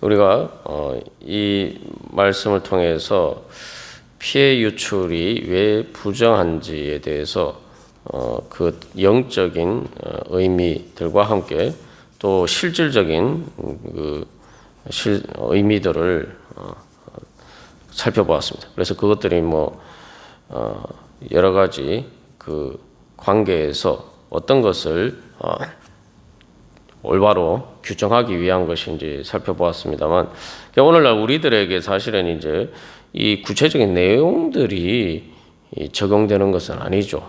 우리가 이 말씀을 통해서 피해 유출이 왜 부정한지에 대해서 그 영적인 의미들과 함께 또 실질적인 그 의미들을 살펴보았습니다. 그래서 그것들이 여러 가지 그 관계에서 어떤 것을 올바로 규정하기 위한 것인지 살펴보았습니다만, 오늘날 우리들에게 사실은 이제 이 구체적인 내용들이 적용되는 것은 아니죠.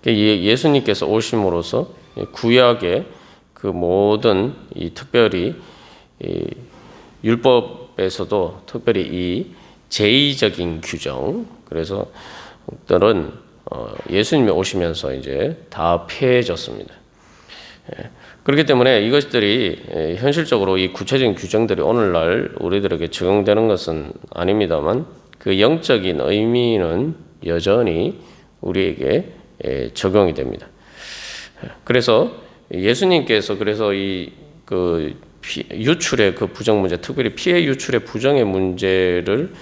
예수님께서 오심으로써 구약의 그 모든 특별히 율법에서도 특별히 이 제의적인 규정, 그래서 들은 예수님이 오시면서 이제 다 폐해졌습니다. 그렇기 때문에 이것들이 현실적으로 이 구체적인 규정들이 오늘날 우리들에게 적용되는 것은 아닙니다만, 그 영적인 의미는 여전히 우리에게 적용이 됩니다. 그래서 예수님께서 그래서 유출의 그 부정 문제, 특별히 피해 유출의 부정의 문제를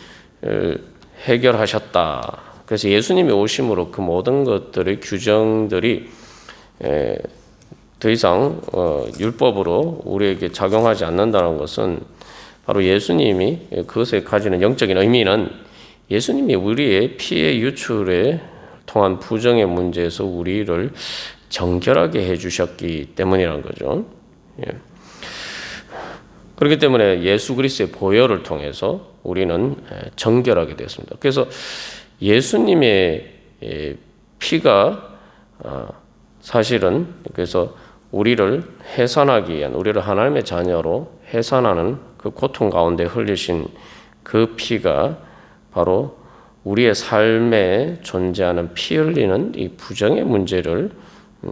해결하셨다. 그래서 예수님이 오심으로 그 모든 것들의 규정들이 더 이상 율법으로 우리에게 작용하지 않는다는 것은 바로 예수님이 그것에 가지는 영적인 의미는 예수님이 우리의 피해 유출에 통한 부정의 문제에서 우리를 정결하게 해주셨기 때문이라는 거죠. 그렇기 때문에 예수 그리스도의 보혈을 통해서 우리는 정결하게 되었습니다. 그래서 예수님의 피가 사실은 그래서 우리를 해산하기 위한, 우리를 하나님의 자녀로 해산하는 그 고통 가운데 흘리신 그 피가 바로 우리의 삶에 존재하는 피 흘리는 이 부정의 문제를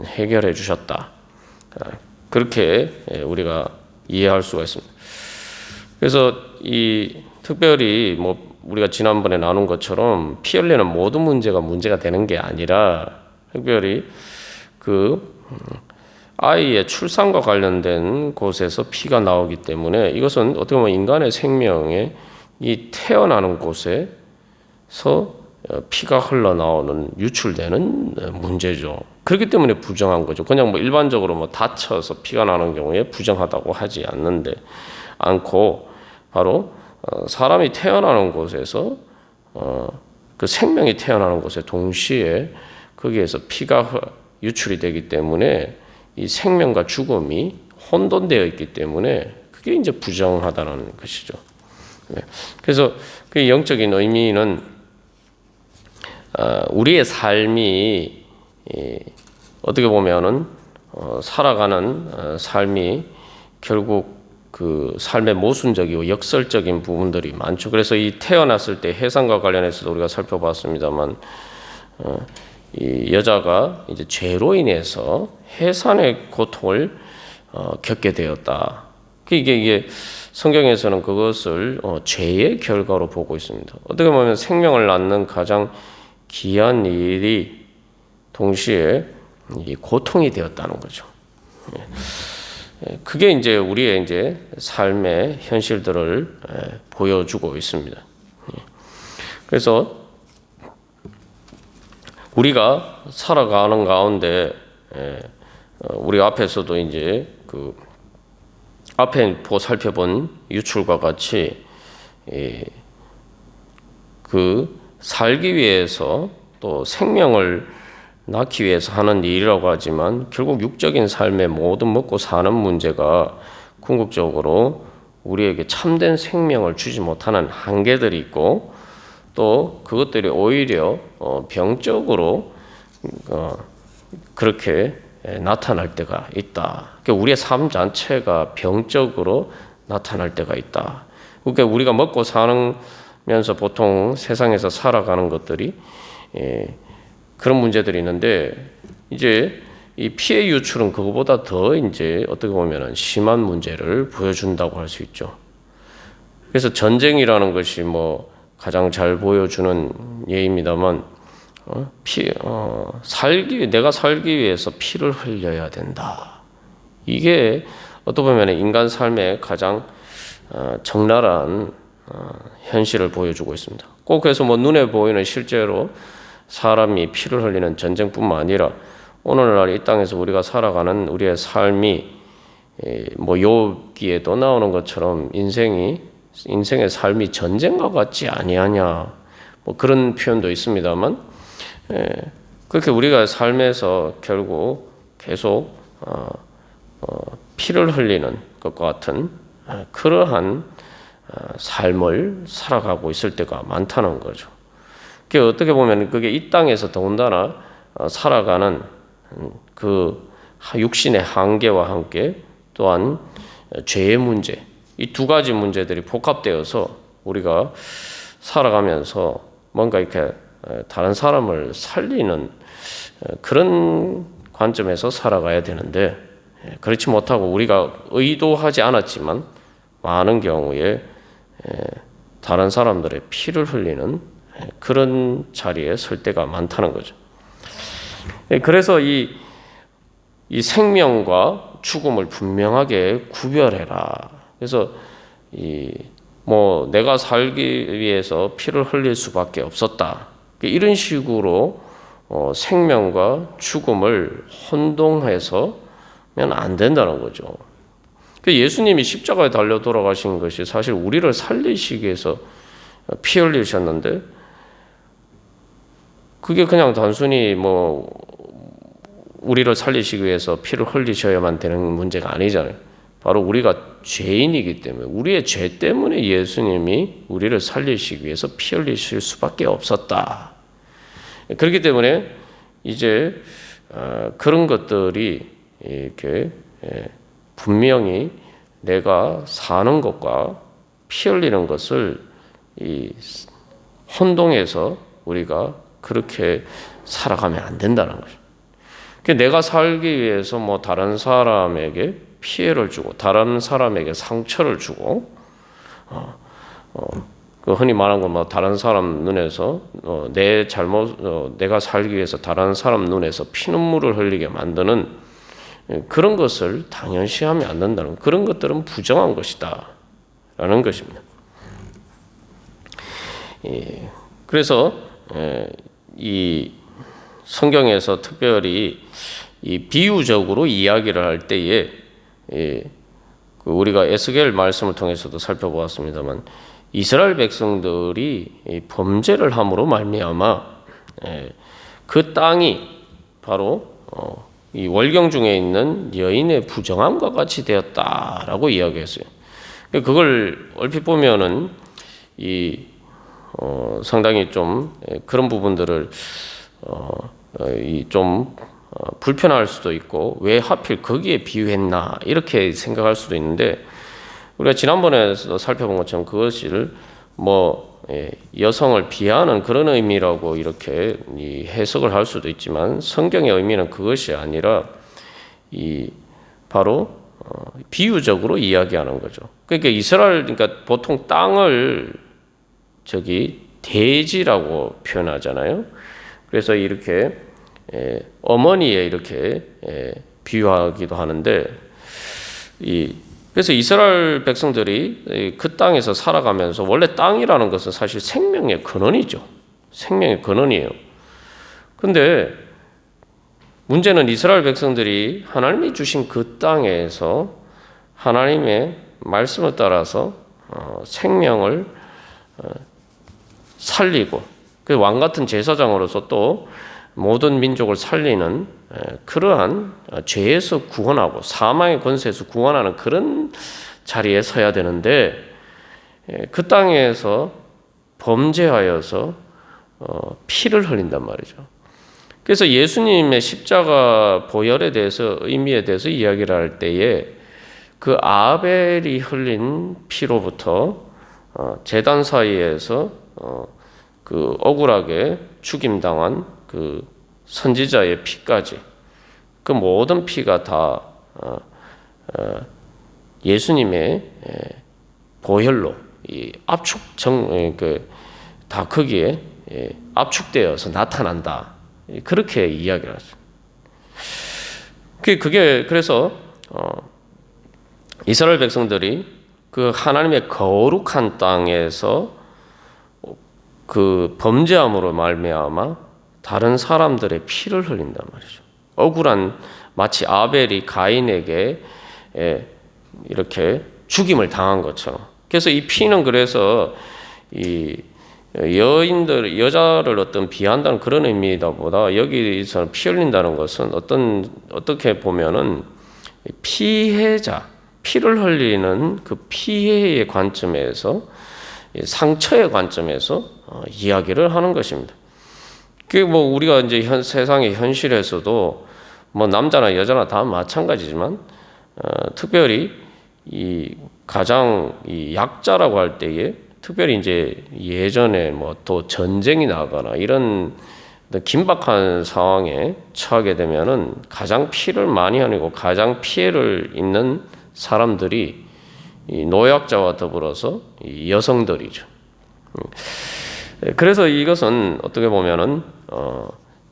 해결해 주셨다. 그렇게 우리가 이해할 수가 있습니다. 그래서 특별히 우리가 지난번에 나눈 것처럼 피 흘리는 모든 문제가 되는 게 아니라 특별히 아이의 출산과 관련된 곳에서 피가 나오기 때문에 이것은 어떻게 보면 인간의 생명에 이 태어나는 곳에서 피가 흘러나오는 유출되는 문제죠. 그렇기 때문에 부정한 거죠. 그냥 일반적으로 다쳐서 피가 나는 경우에 부정하다고 하지 않고 바로 사람이 태어나는 곳에서 그 생명이 태어나는 곳에 동시에 거기에서 피가 유출이 되기 때문에 이 생명과 죽음이 혼돈되어 있기 때문에 그게 이제 부정하다는 것이죠. 그래서 그 영적인 의미는 우리의 삶이 어떻게 보면은 살아가는 삶이 결국 그 삶의 모순적이고 역설적인 부분들이 많죠. 그래서 이 태어났을 때 해산과 관련해서도 우리가 살펴봤습니다만, 이 여자가 이제 죄로 인해서 해산의 고통을 겪게 되었다. 이게 성경에서는 그것을 죄의 결과로 보고 있습니다. 어떻게 보면 생명을 낳는 가장 귀한 일이 동시에 이 고통이 되었다는 거죠. 그게 이제 우리의 이제 삶의 현실들을 보여주고 있습니다. 그래서 우리가 살아가는 가운데 우리 앞에서도 이제 앞에 살펴본 유출과 같이 살기 위해서 또 생명을 낳기 위해서 하는 일이라고 하지만 결국 육적인 삶의 모든 먹고 사는 문제가 궁극적으로 우리에게 참된 생명을 주지 못하는 한계들이 있고 또 그것들이 오히려 병적으로 그렇게 나타날 때가 있다. 그러니까 우리의 삶 자체가 병적으로 나타날 때가 있다. 그러니까 우리가 먹고 사면서 보통 세상에서 살아가는 것들이 그런 문제들이 있는데 이제 이 피해 유출은 그거보다 더 이제 어떻게 보면은 심한 문제를 보여준다고 할 수 있죠. 그래서 전쟁이라는 것이 가장 잘 보여주는 예입니다만 내가 살기 위해서 피를 흘려야 된다. 이게 어떻게 보면 인간 삶의 가장 적나라한 현실을 보여주고 있습니다. 꼭 그래서 뭐 눈에 보이는 실제로 사람이 피를 흘리는 전쟁뿐만 아니라 오늘날 이 땅에서 우리가 살아가는 우리의 삶이 뭐 욥기에도 나오는 것처럼 인생의 삶이 전쟁과 같지 아니하냐, 뭐 그런 표현도 있습니다만, 그렇게 우리가 삶에서 결국 계속 피를 흘리는 것과 같은 그러한 삶을 살아가고 있을 때가 많다는 거죠. 그게 어떻게 보면 그게 이 땅에서 더군다나 살아가는 그 육신의 한계와 함께 또한 죄의 문제, 이 두 가지 문제들이 복합되어서 우리가 살아가면서 뭔가 이렇게 다른 사람을 살리는 그런 관점에서 살아가야 되는데, 그렇지 못하고 우리가 의도하지 않았지만 많은 경우에 다른 사람들의 피를 흘리는 그런 자리에 설 때가 많다는 거죠. 그래서 이 생명과 죽음을 분명하게 구별해라. 그래서 뭐 내가 살기 위해서 피를 흘릴 수밖에 없었다, 이런 식으로 생명과 죽음을 혼동해서면 안 된다는 거죠. 예수님이 십자가에 달려 돌아가신 것이 사실 우리를 살리시기 위해서 피 흘리셨는데, 그게 그냥 단순히 뭐 우리를 살리시기 위해서 피를 흘리셔야만 되는 문제가 아니잖아요. 바로 우리가 죄인이기 때문에, 우리의 죄 때문에 예수님이 우리를 살리시기 위해서 피 흘리실 수밖에 없었다. 그렇기 때문에 이제 그런 것들이 이렇게 분명히 내가 사는 것과 피 흘리는 것을 혼동해서 우리가 그렇게 살아가면 안 된다는 거죠. 내가 살기 위해서 뭐 다른 사람에게 피해를 주고 다른 사람에게 상처를 주고 그 흔히 말하는 건 뭐 다른 사람 눈에서 내 잘못, 내가 살기 위해서 다른 사람 눈에서 피눈물을 흘리게 만드는 그런 것을 당연시하면 안 된다는, 그런 것들은 부정한 것이다 라는 것입니다. 그래서 이 성경에서 특별히 이 비유적으로 이야기를 할 때에 우리가 에스겔 말씀을 통해서도 살펴보았습니다만, 이스라엘 백성들이 범죄를 함으로 말미암아 그 땅이 바로 이 월경 중에 있는 여인의 부정함과 같이 되었다라고 이야기했어요. 그걸 얼핏 보면은 상당히 좀 그런 부분들을 좀 불편할 수도 있고, 왜 하필 거기에 비유했나 이렇게 생각할 수도 있는데, 우리가 지난번에도 살펴본 것처럼 그것을 뭐 여성을 비하하는 그런 의미라고 이렇게 해석을 할 수도 있지만, 성경의 의미는 그것이 아니라 바로 비유적으로 이야기하는 거죠. 그러니까 그러니까 보통 땅을 대지라고 표현하잖아요. 그래서 이렇게 어머니에 이렇게 비유하기도 하는데, 그래서 이스라엘 백성들이 그 땅에서 살아가면서, 원래 땅이라는 것은 사실 생명의 근원이죠. 생명의 근원이에요. 그런데 문제는 이스라엘 백성들이 하나님이 주신 그 땅에서 하나님의 말씀을 따라서 생명을 살리고, 그 왕 같은 제사장으로서 또 모든 민족을 살리는 그러한 죄에서 구원하고 사망의 권세에서 구원하는 그런 자리에 서야 되는데, 그 땅에서 범죄하여서 피를 흘린단 말이죠. 그래서 예수님의 십자가 보혈에 대해서, 의미에 대해서 이야기를 할 때에 그 아벨이 흘린 피로부터 제단 사이에서 그 억울하게 죽임당한 그 선지자의 피까지, 그 모든 피가 다 예수님의 보혈로 다 거기에 압축되어서 나타난다, 그렇게 이야기를 하죠. 그래서 이스라엘 백성들이 그 하나님의 거룩한 땅에서 그 범죄함으로 말미암아 다른 사람들의 피를 흘린단 말이죠. 억울한, 마치 아벨이 가인에게 이렇게 죽임을 당한 것처럼. 그래서 이 피는 그래서 이 여자를 어떤 비한다는 그런 의미보다 여기서 피 흘린다는 것은 어떻게 보면은 피해자, 피를 흘리는 그 피해의 관점에서, 상처의 관점에서 이야기를 하는 것입니다. 그게 뭐 우리가 이제 세상의 현실에서도 뭐 남자나 여자나 다 마찬가지지만 특별히 이 가장 이 약자라고 할 때에 특별히 이제 예전에 뭐 또 전쟁이 나거나 이런 긴박한 상황에 처하게 되면은 가장 피를 많이 흘리고 가장 피해를 입는 사람들이 이 노약자와 더불어서 이 여성들이죠. 그래서 이것은 어떻게 보면은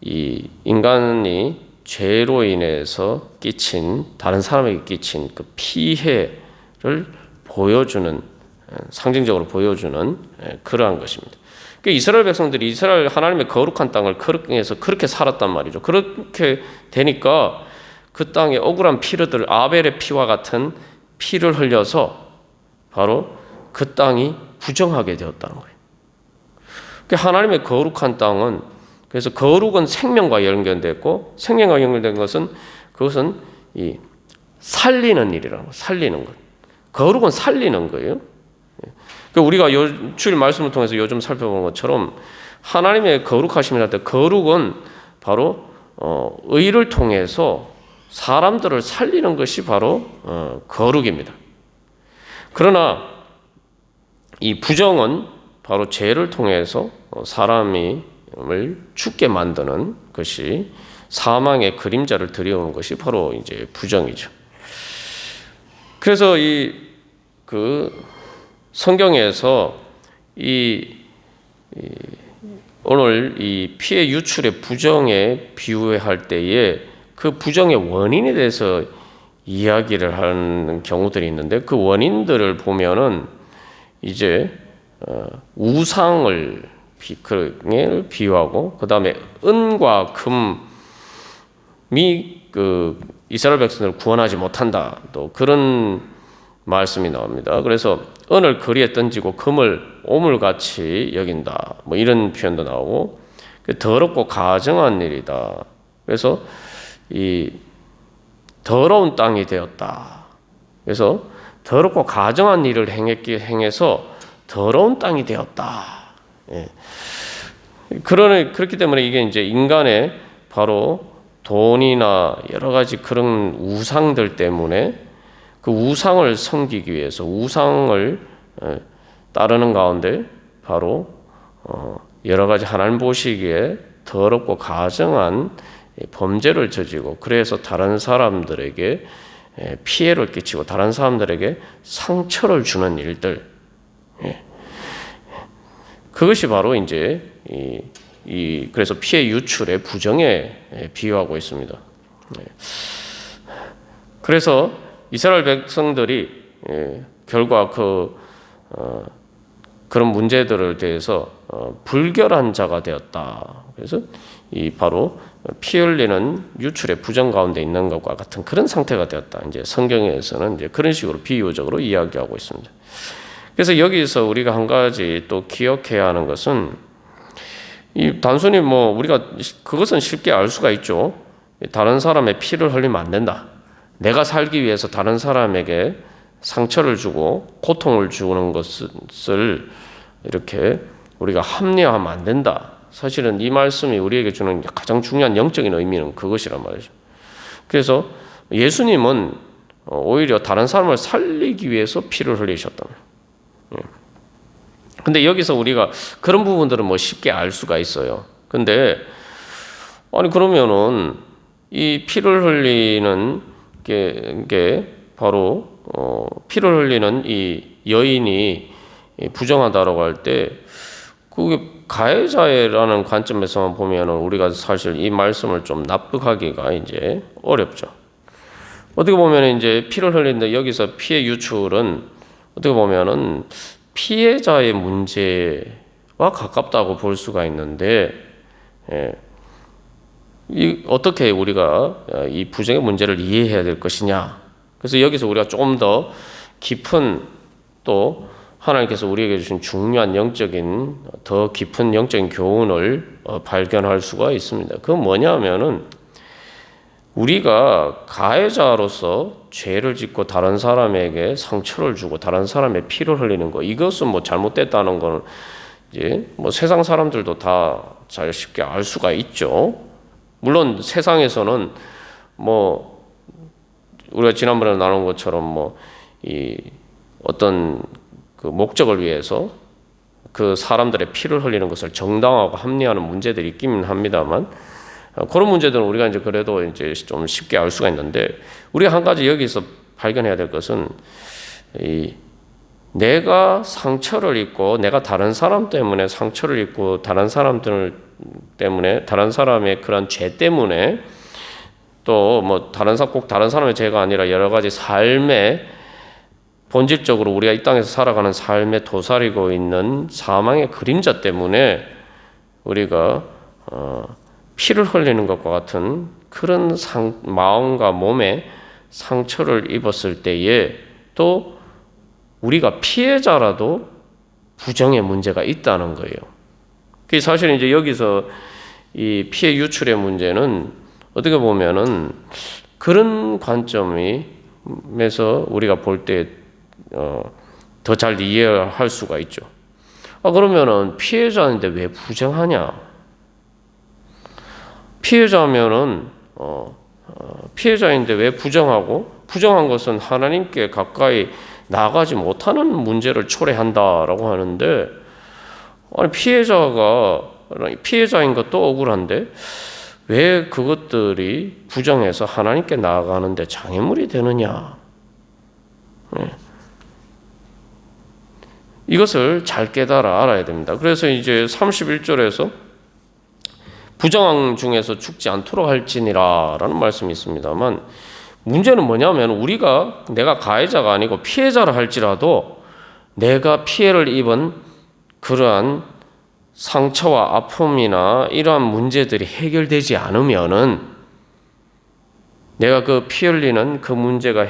이 인간이 죄로 인해서 끼친, 다른 사람에게 끼친 그 피해를 보여주는, 상징적으로 보여주는 그러한 것입니다. 이스라엘 백성들이 이스라엘 하나님의 거룩한 땅을 그렇게 살았단 말이죠. 그렇게 되니까 그 땅에 억울한 피르들, 아벨의 피와 같은 피를 흘려서 바로 그 땅이 부정하게 되었다는 거예요. 하나님의 거룩한 땅은, 그래서 거룩은 생명과 연결됐고, 생명과 연결된 것은 그것은 이 살리는 일이라는 거, 살리는 것. 거룩은 살리는 거예요. 우리가 주일 말씀을 통해서 요즘 살펴보는 것처럼 하나님의 거룩하심이랄 때 거룩은 바로 의를 통해서 사람들을 살리는 것이 바로 거룩입니다. 그러나 이 부정은 바로 죄를 통해서 사람을 죽게 만드는 것이, 사망의 그림자를 들여오는 것이 바로 이제 부정이죠. 그래서 성경에서 오늘 이 피해 유출의 부정에 비유할 때에 그 부정의 원인에 대해서 이야기를 하는 경우들이 있는데, 그 원인들을 보면은 이제 우상을 비유하고, 그 다음에 은과 금이 이스라엘 백성들을 구원하지 못한다, 또 그런 말씀이 나옵니다. 그래서 은을 거리에 던지고 금을 오물같이 여긴다, 뭐 이런 표현도 나오고, 더럽고 가증한 일이다. 그래서 이 더러운 땅이 되었다. 그래서 더럽고 가증한 일을 행해서 더러운 땅이 되었다. 예. 그렇기 때문에 이게 이제 인간의 바로 돈이나 여러 가지 그런 우상들 때문에 그 우상을 섬기기 위해서 우상을 따르는 가운데 바로 여러 가지 하나님 보시기에 더럽고 가증한 범죄를 저지르고, 그래서 다른 사람들에게 피해를 끼치고 다른 사람들에게 상처를 주는 일들, 그것이 바로 이제 그래서 피해 유출의 부정에 비유하고 있습니다. 그래서 이스라엘 백성들이 결과 그런 문제들을 대해서 불결한 자가 되었다. 그래서 바로 피 흘리는 유출의 부정 가운데 있는 것과 같은 그런 상태가 되었다. 이제 성경에서는 이제 그런 식으로 비유적으로 이야기하고 있습니다. 그래서 여기서 우리가 한 가지 또 기억해야 하는 것은, 단순히 우리가 그것은 쉽게 알 수가 있죠. 다른 사람의 피를 흘리면 안 된다. 내가 살기 위해서 다른 사람에게 상처를 주고 고통을 주는 것을 이렇게 우리가 합리화하면 안 된다. 사실은 이 말씀이 우리에게 주는 가장 중요한 영적인 의미는 그것이란 말이죠. 그래서 예수님은 오히려 다른 사람을 살리기 위해서 피를 흘리셨다. 근데 여기서 우리가 그런 부분들은 쉽게 알 수가 있어요. 근데 그러면은 이 피를 흘리는 게 바로 피를 흘리는 이 여인이 부정하다라고 할 때, 그게 가해자라는 관점에서만 보면은 우리가 사실 이 말씀을 좀 납득하기가 이제 어렵죠. 어떻게 보면 이제 피를 흘리는데 여기서 피해 유출은 어떻게 보면은 피해자의 문제와 가깝다고 볼 수가 있는데, 어떻게 우리가 이 부정의 문제를 이해해야 될 것이냐. 그래서 여기서 우리가 조금 더 깊은, 또 하나님께서 우리에게 주신 중요한 영적인, 더 깊은 영적인 교훈을 발견할 수가 있습니다. 그건 뭐냐면은 우리가 가해자로서 죄를 짓고 다른 사람에게 상처를 주고 다른 사람의 피를 흘리는 거, 이것은 뭐 잘못됐다는 거는 이제 뭐 세상 사람들도 다 잘 쉽게 알 수가 있죠. 물론 세상에서는 뭐 우리가 지난번에 나눈 것처럼 뭐 이 어떤 그 목적을 위해서 그 사람들의 피를 흘리는 것을 정당화하고 합리화하는 문제들이 있긴 합니다만, 그런 문제들은 우리가 이제 그래도 이제 좀 쉽게 알 수가 있는데, 우리가 한 가지 여기서 발견해야 될 것은 내가 상처를 입고, 내가 다른 사람 때문에 상처를 입고, 다른 사람들 때문에, 다른 사람의 그런 죄 때문에, 또 뭐 꼭 다른 사람의 죄가 아니라 여러 가지 삶에 본질적으로 우리가 이 땅에서 살아가는 삶에 도사리고 있는 사망의 그림자 때문에 우리가 피를 흘리는 것과 같은 그런 마음과 몸에 상처를 입었을 때에 또 우리가 피해자라도 부정의 문제가 있다는 거예요. 그 사실 이제 여기서 이 피해 유출의 문제는 어떻게 보면은 그런 관점에서 우리가 볼 때 더 잘 이해할 수가 있죠. 그러면은 피해자인데 왜 부정하냐? 피해자면은 피해자인데 왜 부정하고, 부정한 것은 하나님께 가까이 나가지 못하는 문제를 초래한다라고 하는데, 아니 피해자인 것도 억울한데 왜 그것들이 부정해서 하나님께 나아가는데 장애물이 되느냐? 이것을 잘 깨달아 알아야 됩니다. 그래서 이제 31절에서 부정한 중에서 죽지 않도록 할지니라 라는 말씀이 있습니다만, 문제는 뭐냐면 내가 가해자가 아니고 피해자라 할지라도 내가 피해를 입은 그러한 상처와 아픔이나 이러한 문제들이 해결되지 않으면은, 내가 그 피 흘리는 그 문제가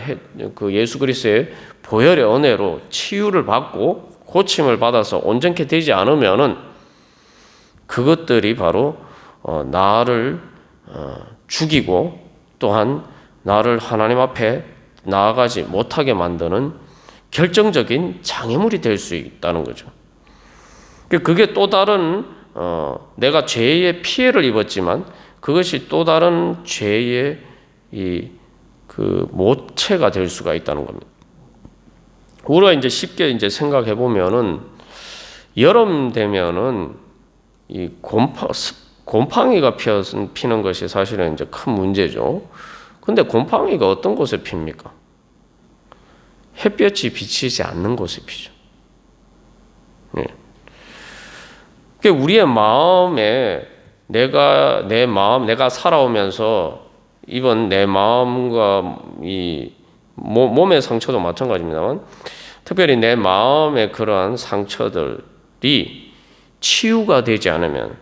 그 예수 그리스도의 보혈의 은혜로 치유를 받고 고침을 받아서 온전케 되지 않으면은, 그것들이 바로 나를 죽이고 또한 나를 하나님 앞에 나아가지 못하게 만드는 결정적인 장애물이 될 수 있다는 거죠. 그게 또 다른 내가 죄의 피해를 입었지만 그것이 또 다른 죄의 그 모체가 될 수가 있다는 겁니다. 우리가 이제 쉽게 이제 생각해 보면은, 여름 되면은 이 곰팡이가 피는 것이 사실은 이제 큰 문제죠. 근데 곰팡이가 어떤 곳에 핍니까? 햇볕이 비치지 않는 곳에 피죠. 우리의 마음에 내가 살아오면서 입은 내 마음과 이 몸의 상처도 마찬가지입니다만, 특별히 내 마음의 그러한 상처들이 치유가 되지 않으면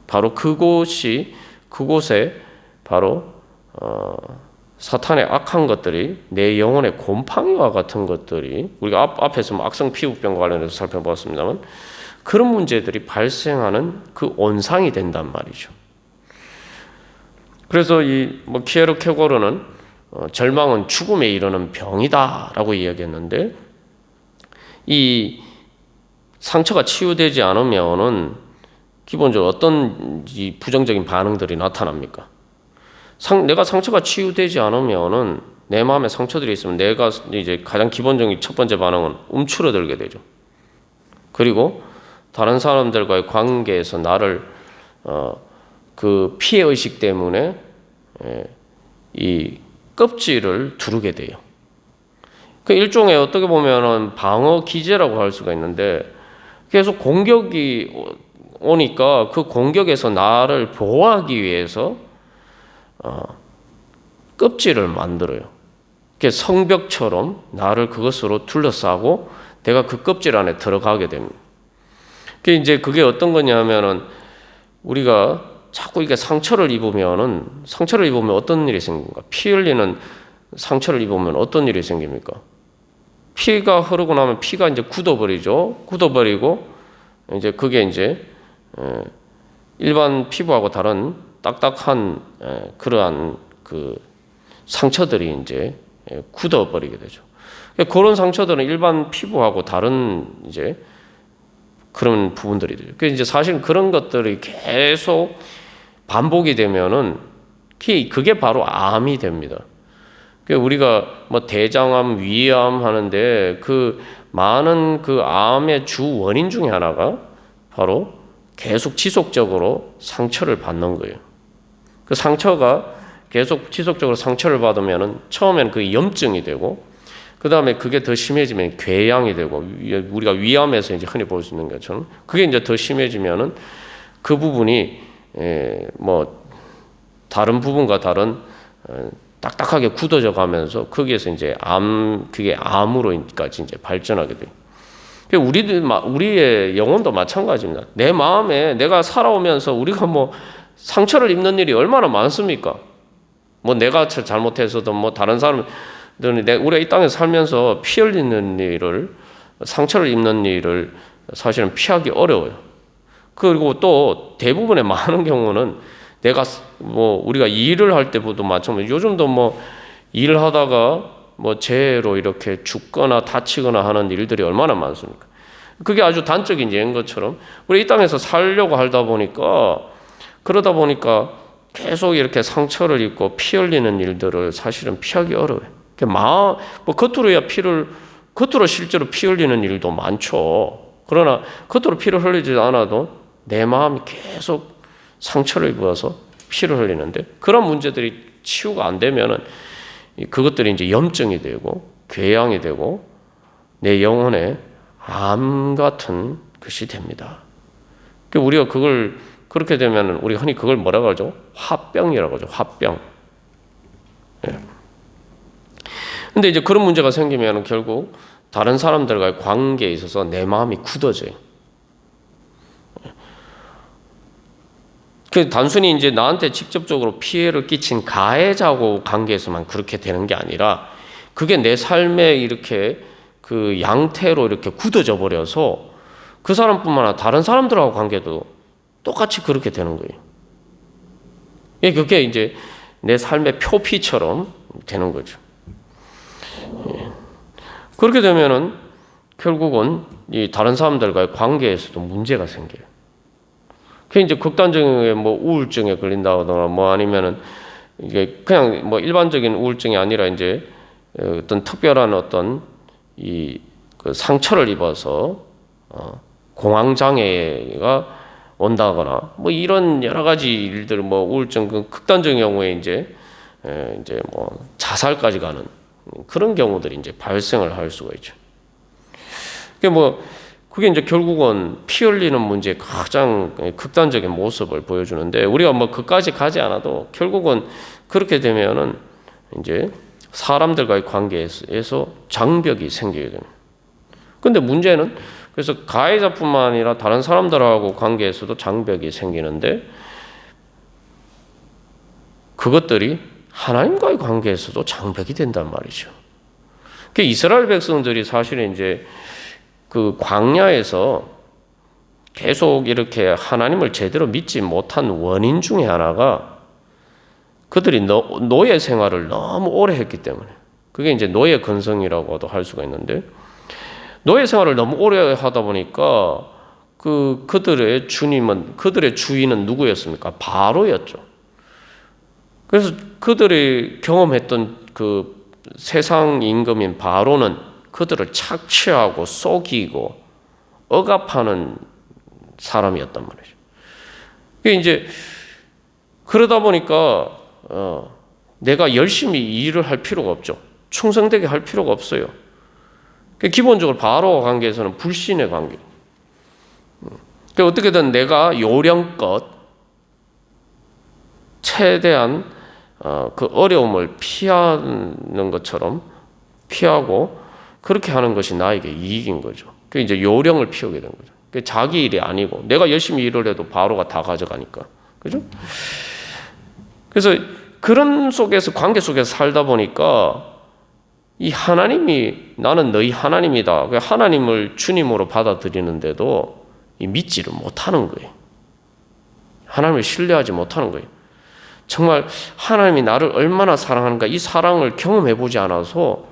바로 그곳에 바로 사탄의 악한 것들이, 내 영혼의 곰팡이와 같은 것들이, 우리가 앞에서 악성 피부병과 관련해서 살펴봤습니다만, 그런 문제들이 발생하는 그 온상이 된단 말이죠. 그래서 키에르케고르는 절망은 죽음에 이르는 병이다라고 이야기했는데, 이 상처가 치유되지 않으면은 기본적으로 어떤 부정적인 반응들이 나타납니까? 내가 상처가 치유되지 않으면은, 내 마음에 상처들이 있으면 내가 이제 가장 기본적인 첫 번째 반응은 움츠러들게 되죠. 그리고 다른 사람들과의 관계에서 나를 그 피해 의식 때문에 이 껍질을 두르게 돼요. 그 일종의 어떻게 보면은 방어 기제라고 할 수가 있는데, 계속 공격이 오니까 그 공격에서 나를 보호하기 위해서 껍질을 만들어요. 성벽처럼 나를 그것으로 둘러싸고 내가 그 껍질 안에 들어가게 됩니다. 이제 그게 어떤 거냐면은 우리가 자꾸 이게 상처를 입으면 어떤 일이 생깁니까? 피 흘리는 상처를 입으면 어떤 일이 생깁니까? 피가 흐르고 나면 피가 이제 굳어버리죠. 굳어버리고 이제 그게 이제 일반 피부하고 다른 딱딱한 그러한 그 상처들이 이제 굳어버리게 되죠. 그런 상처들은 일반 피부하고 다른 이제 그런 부분들이 되죠. 이제 사실 그런 것들이 계속 반복이 되면은 그게 바로 암이 됩니다. 우리가 뭐 대장암, 위암 하는데 그 많은 그 암의 주 원인 중에 하나가 바로 계속 지속적으로 상처를 받는 거예요. 그 상처가 계속 지속적으로 상처를 받으면은 처음엔 그 염증이 되고 그 다음에 그게 더 심해지면 궤양이 되고 우리가 위암에서 이제 흔히 볼 수 있는 것처럼 그게 이제 더 심해지면은 그 부분이 뭐 다른 부분과 다른 딱딱하게 굳어져 가면서 거기에서 이제 그게 암으로까지 이제 발전하게 돼요. 우리의 영혼도 마찬가지입니다. 내 마음에 내가 살아오면서 우리가 뭐 상처를 입는 일이 얼마나 많습니까? 뭐 내가 잘못해서도 뭐 다른 사람들이 우리가 이 땅에 살면서 피 흘리는 일을 상처를 입는 일을 사실은 피하기 어려워요. 그리고 또 대부분의 많은 경우는 내가 뭐 우리가 일을 할 때보다 마찬가지로 요즘도 뭐 일을 하다가 뭐 재해로 이렇게 죽거나 다치거나 하는 일들이 얼마나 많습니까? 그게 아주 단적인 예인 것처럼 우리 이 땅에서 살려고 하다 보니까 그러다 보니까 계속 이렇게 상처를 입고 피 흘리는 일들을 사실은 피하기 어려워요. 뭐 겉으로 실제로 피 흘리는 일도 많죠. 그러나 겉으로 피를 흘리지 않아도 내 마음이 계속 상처를 입어서 피를 흘리는데 그런 문제들이 치유가 안 되면은 그것들이 이제 염증이 되고 궤양이 되고 내 영혼에 암 같은 것이 됩니다. 우리가 그걸 그렇게 되면 우리 흔히 그걸 뭐라고 하죠? 화병이라고 하죠. 화병. 근데 이제 그런 문제가 생기면 결국 다른 사람들과의 관계에 있어서 내 마음이 굳어져요. 단순히 이제 나한테 직접적으로 피해를 끼친 가해자하고 관계에서만 그렇게 되는 게 아니라 그게 내 삶에 이렇게 그 양태로 이렇게 굳어져 버려서 그 사람뿐만 아니라 다른 사람들하고 관계도 똑같이 그렇게 되는 거예요. 그게 이제 내 삶의 표피처럼 되는 거죠. 그렇게 되면은 결국은 이 다른 사람들과의 관계에서도 문제가 생겨요. 그 이제 극단적인 뭐 우울증에 걸린다거나 뭐 아니면은 이게 그냥 뭐 일반적인 우울증이 아니라 이제 어떤 특별한 어떤 그 상처를 입어서 공황 장애가 온다거나 뭐 이런 여러 가지 일들 뭐 우울증 그 극단적인 경우에 이제 뭐 자살까지 가는 그런 경우들이 이제 발생을 할 수가 있죠. 그게 이제 결국은 피 흘리는 문제의 가장 극단적인 모습을 보여주는데 우리가 뭐 그까지 가지 않아도 결국은 그렇게 되면은 이제 사람들과의 관계에서 장벽이 생기게 됩니다. 근데 문제는 그래서 가해자뿐만 아니라 다른 사람들하고 관계에서도 장벽이 생기는데 그것들이 하나님과의 관계에서도 장벽이 된단 말이죠. 이스라엘 백성들이 사실은 이제 그 광야에서 계속 이렇게 하나님을 제대로 믿지 못한 원인 중에 하나가 그들이 노예 생활을 너무 오래 했기 때문에 그게 이제 노예 근성이라고도 할 수가 있는데 노예 생활을 너무 오래 하다 보니까 그들의 주인은 누구였습니까? 바로였죠. 그래서 그들이 경험했던 그 세상 임금인 바로는 그들을 착취하고 속이고 억압하는 사람이었단 말이죠. 이제 그러다 보니까 내가 열심히 일을 할 필요가 없죠. 충성되게 할 필요가 없어요. 기본적으로 바로와 관계에서는 불신의 관계. 어떻게든 내가 요령껏 최대한 그 어려움을 피하는 것처럼 피하고 그렇게 하는 것이 나에게 이익인 거죠. 그 이제 요령을 피우게 된 거죠. 그 자기 일이 아니고 내가 열심히 일을 해도 바로가 다 가져가니까. 그죠? 그래서 그런 속에서 관계 속에서 살다 보니까 이 하나님이 나는 너희 하나님이다. 하나님을 주님으로 받아들이는데도 믿지를 못하는 거예요. 하나님을 신뢰하지 못하는 거예요. 정말 하나님이 나를 얼마나 사랑하는가 이 사랑을 경험해 보지 않아서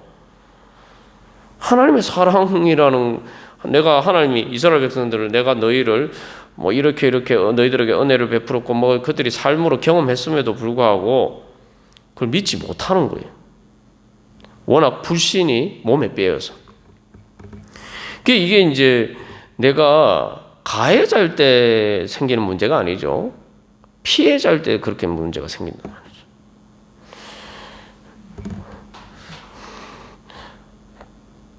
하나님의 사랑이라는 내가 하나님이 이스라엘 백성들을 내가 너희를 뭐 이렇게 너희들에게 은혜를 베풀었고 뭐 그들이 삶으로 경험했음에도 불구하고 그걸 믿지 못하는 거예요. 워낙 불신이 몸에 배어서. 이게 이제 내가 가해자일 때 생기는 문제가 아니죠. 피해자일 때 그렇게 문제가 생긴단 말이죠.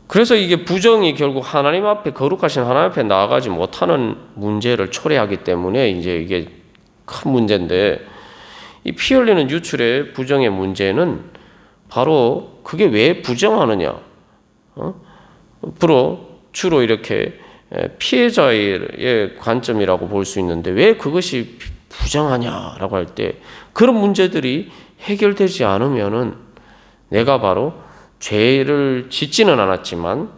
그래서 이게 부정이 결국 하나님 앞에 거룩하신 하나님 앞에 나아가지 못하는 문제를 초래하기 때문에 이제 이게 큰 문제인데 이 피 흘리는 유출의 부정의 문제는 바로 그게 왜 부정하느냐? 주로 이렇게 피해자의 관점이라고 볼 수 있는데 왜 그것이 부정하냐라고 할 때 그런 문제들이 해결되지 않으면은 내가 바로 죄를 짓지는 않았지만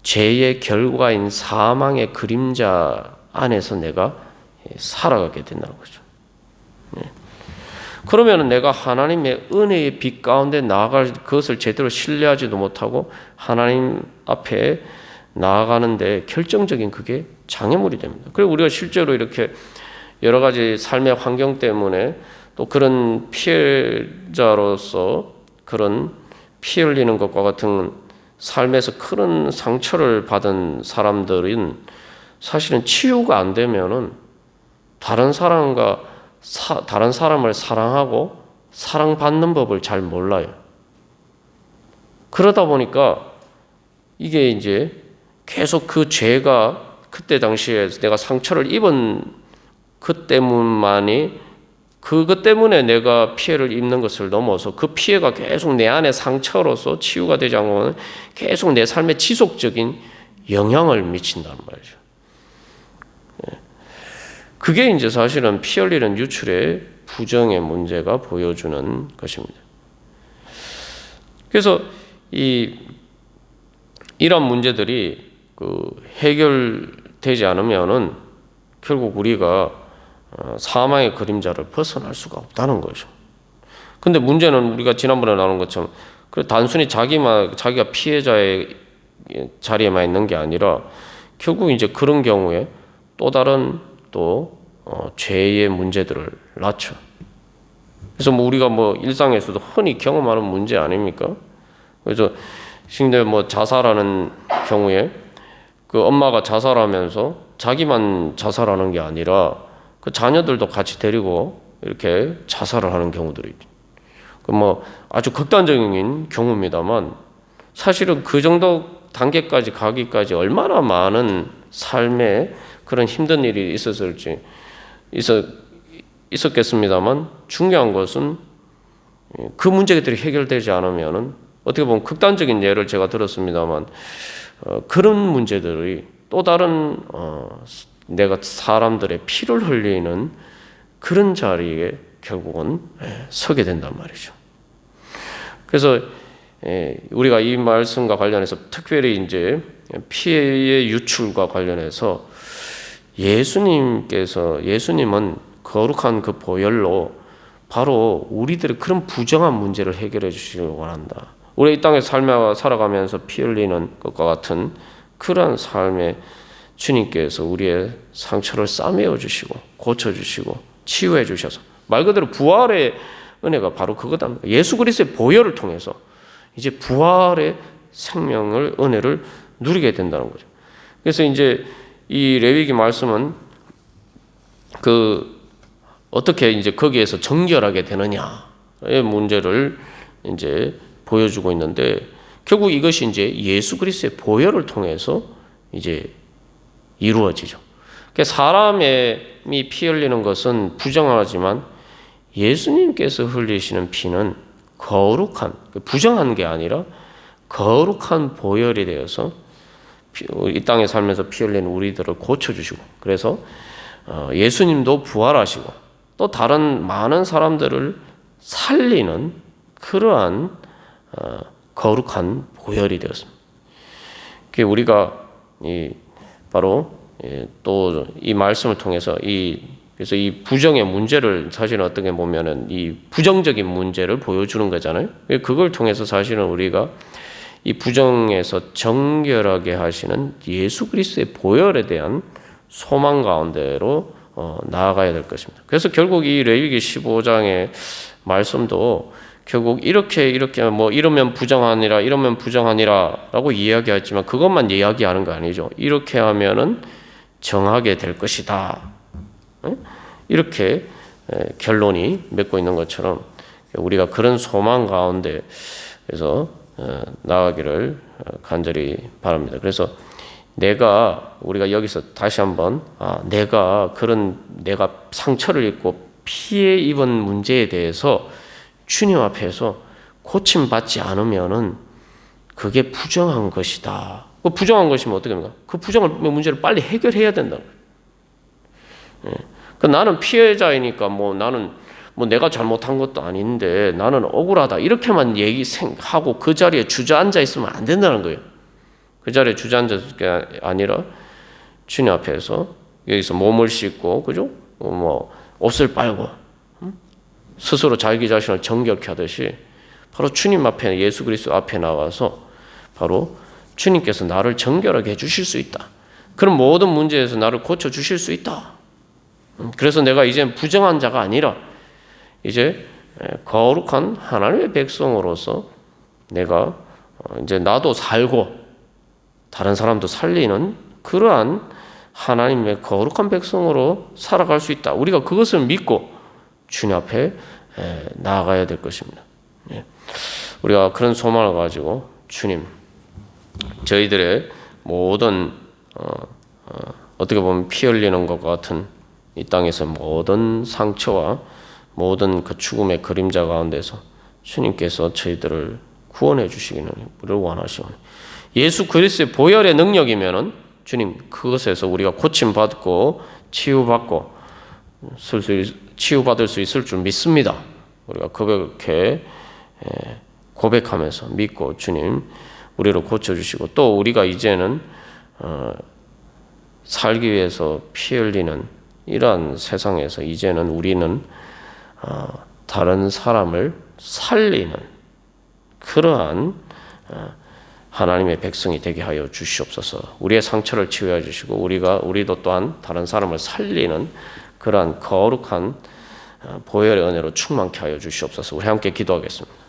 죄의 결과인 사망의 그림자 안에서 내가 살아가게 된다는 거죠. 그러면 내가 하나님의 은혜의 빛 가운데 나아갈 그것을 제대로 신뢰하지도 못하고 하나님 앞에 나아가는데 결정적인 그게 장애물이 됩니다. 그리고 우리가 실제로 이렇게 여러 가지 삶의 환경 때문에 또 그런 피해자로서 그런 피 흘리는 것과 같은 삶에서 큰 상처를 받은 사람들은 사실은 치유가 안 되면은 다른 사람을 사랑하고 사랑받는 법을 잘 몰라요. 그러다 보니까 이게 이제 계속 그 죄가 그때 당시에 내가 상처를 입은 그것 때문에 내가 피해를 입는 것을 넘어서 그 피해가 계속 내 안에 상처로서 치유가 되지 않고는 계속 내 삶에 지속적인 영향을 미친다는 말이죠. 그게 이제 사실은 피 흘리는 유출의 부정의 문제가 보여주는 것입니다. 그래서 이런 문제들이 해결되지 않으면은 결국 우리가 사망의 그림자를 벗어날 수가 없다는 거죠. 근데 문제는 우리가 지난번에 나눈 것처럼 단순히 자기가 피해자의 자리에만 있는 게 아니라 결국 이제 그런 경우에 또 다른 죄의 문제들을 낳죠. 그래서 우리가 일상에서도 흔히 경험하는 문제 아닙니까? 그래서 근데 자살하는 경우에 그 엄마가 자살하면서 자기만 자살하는 게 아니라 그 자녀들도 같이 데리고 이렇게 자살을 하는 경우들이 아주 극단적인 경우입니다만 사실은 그 정도 단계까지 가기까지 얼마나 많은 삶에 그런 힘든 일이 있었겠습니다만 중요한 것은 그 문제들이 해결되지 않으면은 어떻게 보면 극단적인 예를 제가 들었습니다만 그런 문제들이 또 다른 내가 사람들의 피를 흘리는 그런 자리에 결국은 서게 된단 말이죠. 그래서 우리가 이 말씀과 관련해서 특별히 이제 피해의 유출과 관련해서 예수님은 거룩한 그 보혈로 바로 우리들의 그런 부정한 문제를 해결해 주시길 원한다. 우리 이 땅에 살아가면서 피 흘리는 것과 같은 그러한 삶에 주님께서 우리의 상처를 싸매어 주시고 고쳐주시고 치유해 주셔서 말 그대로 부활의 은혜가 바로 그거답니다. 예수 그리스도의 보혈을 통해서 이제 부활의 생명을 은혜를 누리게 된다는 거죠. 그래서 이제 이 레위기 말씀은 어떻게 이제 거기에서 정결하게 되느냐의 문제를 이제 보여주고 있는데 결국 이것이 이제 예수 그리스도의 보혈을 통해서 이제 이루어지죠. 그러니까 사람이 피 흘리는 것은 부정하지만 예수님께서 흘리시는 피는 거룩한, 부정한 게 아니라 거룩한 보혈이 되어서 이 땅에 살면서 피 흘리는 우리들을 고쳐주시고, 그래서 예수님도 부활하시고 또 다른 많은 사람들을 살리는 그러한 거룩한 보혈이 되었습니다. 우리가 바로 또 이 말씀을 통해서 그래서 이 부정의 문제를 사실은 어떻게 보면은 이 부정적인 문제를 보여주는 거잖아요. 그걸 통해서 사실은 우리가 이 부정에서 정결하게 하시는 예수 그리스도의 보혈에 대한 소망 가운데로 나아가야 될 것입니다. 그래서 결국 이 레위기 15장의 말씀도 결국 이렇게 뭐 이러면 부정하니라라고 이야기하지만 그것만 이야기하는 거 아니죠. 이렇게 하면은 정하게 될 것이다. 이렇게 결론이 맺고 있는 것처럼 우리가 그런 소망 가운데 그래서 나아가기를 간절히 바랍니다. 그래서 우리가 여기서 다시 한번 내가 상처를 입고 피해 입은 문제에 대해서 주님 앞에서 고침받지 않으면은 그게 부정한 것이다. 그 부정한 것이면 어떻게 합니까? 그 부정한 문제를 빨리 해결해야 된다는 거예요. 나는 피해자이니까 나는 내가 잘못한 것도 아닌데 나는 억울하다. 이렇게만 하고 그 자리에 주저앉아 있으면 안 된다는 거예요. 그 자리에 주저앉을 게 아니라 주님 앞에서 여기서 몸을 씻고, 그죠? 옷을 빨고, 스스로 자기 자신을 정결케 하듯이 바로 주님 앞에, 예수 그리스도 앞에 나와서 바로 주님께서 나를 정결하게 해주실 수 있다. 그럼 모든 문제에서 나를 고쳐주실 수 있다. 그래서 내가 이제 부정한 자가 아니라 이제 거룩한 하나님의 백성으로서 내가 이제 나도 살고 다른 사람도 살리는 그러한 하나님의 거룩한 백성으로 살아갈 수 있다. 우리가 그것을 믿고 주님 앞에 나아가야 될 것입니다. 우리가 그런 소망을 가지고 주님, 저희들의 모든 어떻게 보면 피 흘리는 것과 같은 이 땅에서 모든 상처와 모든 그 죽음의 그림자 가운데서 주님께서 저희들을 구원해 주시기를 원하시오니 예수 그리스도의 보혈의 능력이면은 주님 그것에서 우리가 고침받고 치유받을 수 있을 줄 믿습니다. 우리가 그렇게 고백하면서 믿고 주님 우리를 고쳐주시고 또 우리가 이제는 살기 위해서 피 흘리는 이러한 세상에서 이제는 우리는 다른 사람을 살리는 그러한 하나님의 백성이 되게 하여 주시옵소서. 우리의 상처를 치유해 주시고 우리도 또한 다른 사람을 살리는 그러한 거룩한 보혈의 은혜로 충만케 하여 주시옵소서. 우리 함께 기도하겠습니다.